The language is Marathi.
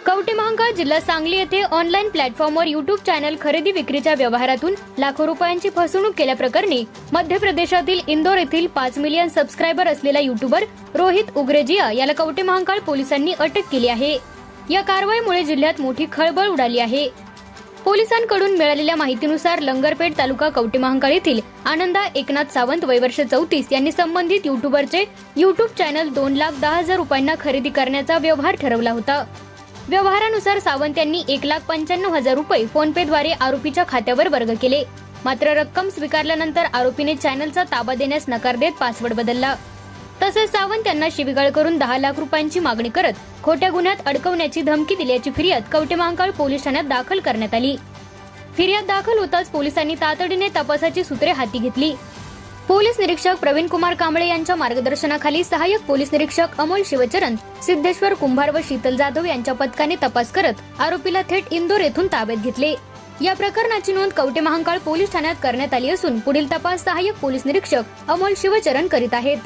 कवठेमहांकाळ जिल्हा सांगली येथे ऑनलाईन प्लॅटफॉर्मवर युट्यूब चॅनल खरेदी विक्रीच्या व्यवहारातून लाखो रुपयांची फसवणूक केल्याप्रकरणी मध्य प्रदेशातील इंदोर येथील 5 मिलियन सबस्क्रायबर असलेला युट्यूबर रोहित उग्रेजिया याला कवठेमहांकाळ पोलिसांनी अटक केली आहे। या कारवाईमुळे जिल्ह्यात मोठी खळबळ उडाली आहे। पोलिसांकडून मिळालेल्या माहितीनुसार लंगरपेठ तालुका कवठेमहांकाळ येथील आनंदा एकनाथ सावंत वय वर्ष 34 यांनी संबंधित युट्यूबरचे युट्यूब चॅनल 2,10,000 रुपयांना खरेदी करण्याचा व्यवहार ठरवला होता। व्यवहारानुसार सावंत यांनी 1,95,000 रुपये फोन पे द्वारे आरोपीच्या खात्यावर वर्ग केले। मात्र रक्कम स्वीकारल्यानंतर आरोपीने चॅनलचा ताबा देण्यास नकार देत पासवर्ड बदलला। तसेच सावंत यांना शिवीगाळ करून 10 लाख रुपयांची मागणी करत खोट्या गुन्ह्यात अडकवण्याची धमकी दिल्याची फिर्याद कवठेमहांकाळ पोलीस ठाण्यात दाखल करण्यात आली। फिर्याद दाखल होताच पोलिसांनी तातडीने तपासाची सूत्रे हाती घेतली। पोलीस निरीक्षक प्रवीण कुमार कांबळे यांच्या मार्गदर्शनाखाली सहाय्यक पोलीस निरीक्षक अमोल शिवचरण, सिद्धेश्वर कुंभार व शीतल जाधव यांच्या पथकाने तपास करत आरोपीला थेट इंदोर येथून ताब्यात घेतले। या प्रकरणाची नोंद कवठेमहांकाळ पोलीस ठाण्यात करण्यात आली असून पुढील तपास सहाय्यक पोलीस निरीक्षक अमोल शिवचरण करीत आहेत।